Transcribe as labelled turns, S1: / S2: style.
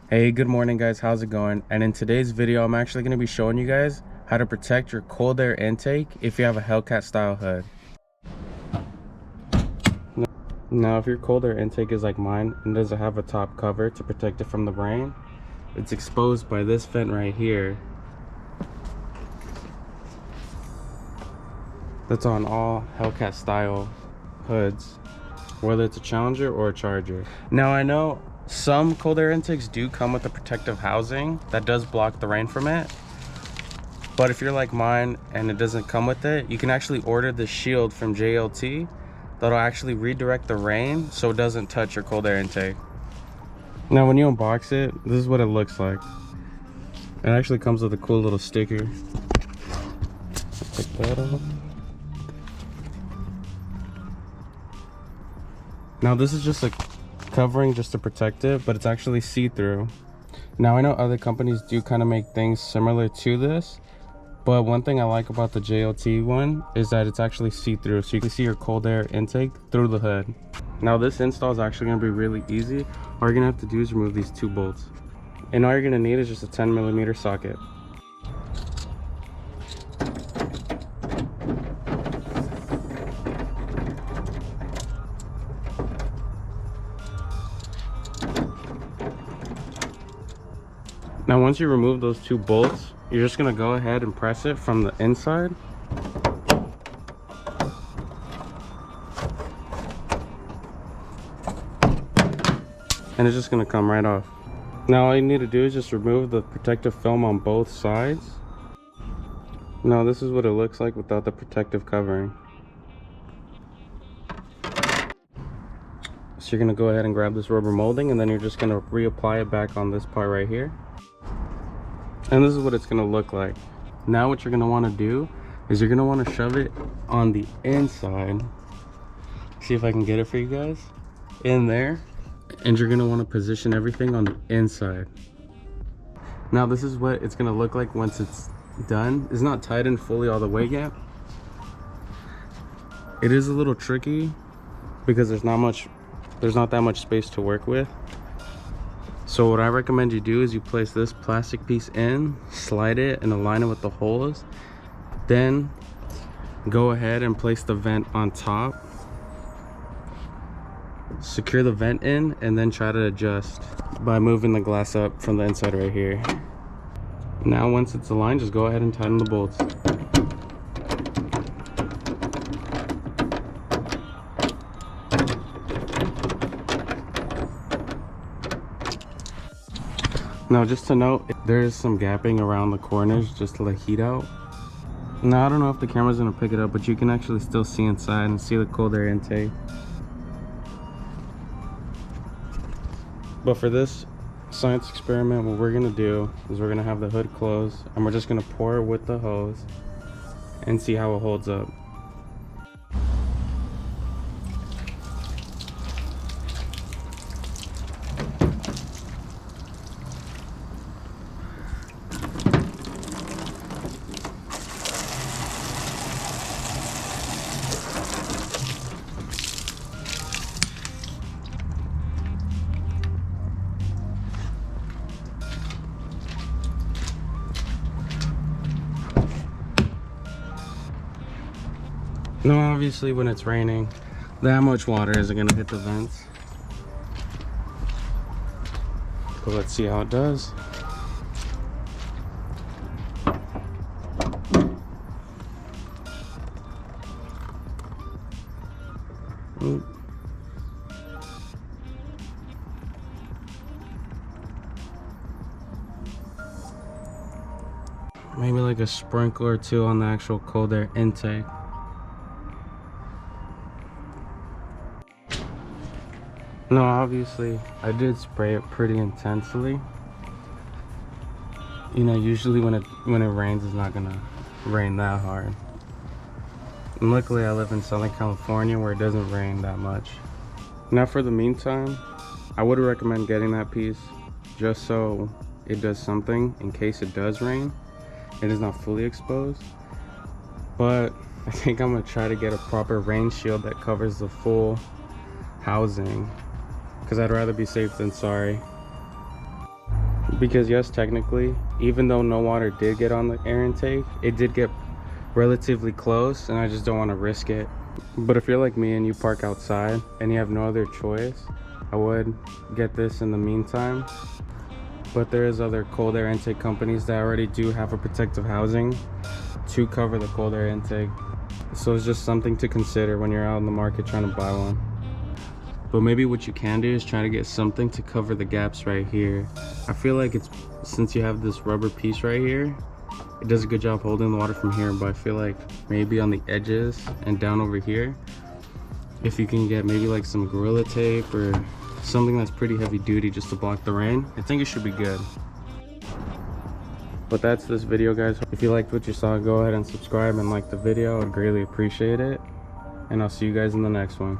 S1: Hey, good morning guys, how's it going? And in today's video, I'm actually going to be showing you guys how to protect your cold air intake if you have a Hellcat style hood. Now, if your cold air intake is like mine and doesn't have a top cover to protect it from the rain, it's exposed by this vent right here. That's on all Hellcat style hoods, whether it's a Challenger or a Charger. Now, I know some cold air intakes do come with a protective housing that does block the rain from it, but if you're like mine and it doesn't come with it, you can actually order the shield from JLT that'll actually redirect the rain so it doesn't touch your cold air intake. Now when you unbox it, this is what it looks like. It actually comes with a cool little sticker. Take that off. Now this is just a covering just to protect it, but it's actually see-through. Now I know other companies do kind of make things similar to this, but one thing I like about the JLT one is that it's actually see-through, so you can see your cold air intake through the hood. Now this install is actually going to be really easy. All you're going to have to do is remove these two bolts, and all you're going to need is just a 10mm socket. Now once you remove those two bolts, you're just going to go ahead and press it from the inside. And it's just going to come right off. Now all you need to do is just remove the protective film on both sides. Now this is what it looks like without the protective covering. So you're going to go ahead and grab this rubber molding, and then you're just going to reapply it back on this part right here. And this is what it's going to look like. Now what you're going to want to do is you're going to want to shove it on the inside. See if I can get it for you guys. In there. And you're going to want to position everything on the inside. Now this is what it's going to look like once it's done. It's not tightened fully all the way yet. It is a little tricky because there's not that much space to work with. So what I recommend you do is you place this plastic piece in, slide it, and align it with the holes. Then go ahead and place the vent on top. Secure the vent in, and then try to adjust by moving the glass up from the inside right here. Now once it's aligned, just go ahead and tighten the bolts. Now just to note, there is some gapping around the corners just to let heat out. Now I don't know if the camera's gonna pick it up, but you can actually still see inside and see the cold air intake. But for this science experiment, what we're gonna do is we're gonna have the hood closed, and we're just gonna pour it with the hose and see how it holds up. Now obviously when it's raining, that much water isn't going to hit the vents. But let's see how it does. Ooh. Maybe like a sprinkle or two on the actual cold air intake. No, obviously I did spray it pretty intensely. You know, usually when it rains, it's not gonna rain that hard. And luckily I live in Southern California where it doesn't rain that much. Now for the meantime, I would recommend getting that piece just so it does something in case it does rain. It is not fully exposed. But I think I'm gonna try to get a proper rain shield that covers the full housing, because I'd rather be safe than sorry. Because yes, technically, even though no water did get on the air intake, it did get relatively close, and I just don't want to risk it. But if you're like me and you park outside and you have no other choice, I would get this in the meantime. But there is other cold air intake companies that already do have a protective housing to cover the cold air intake. So it's just something to consider when you're out in the market trying to buy one. But maybe what you can do is try to get something to cover the gaps right here. I feel like it's, since you have this rubber piece right here, it does a good job holding the water from here, but I feel like maybe on the edges and down over here, if you can get maybe like some Gorilla Tape or something that's pretty heavy duty just to block the rain, I think it should be good. But that's this video, guys. If you liked what you saw, go ahead and subscribe and like the video. I'd greatly appreciate it, and I'll see you guys in the next one.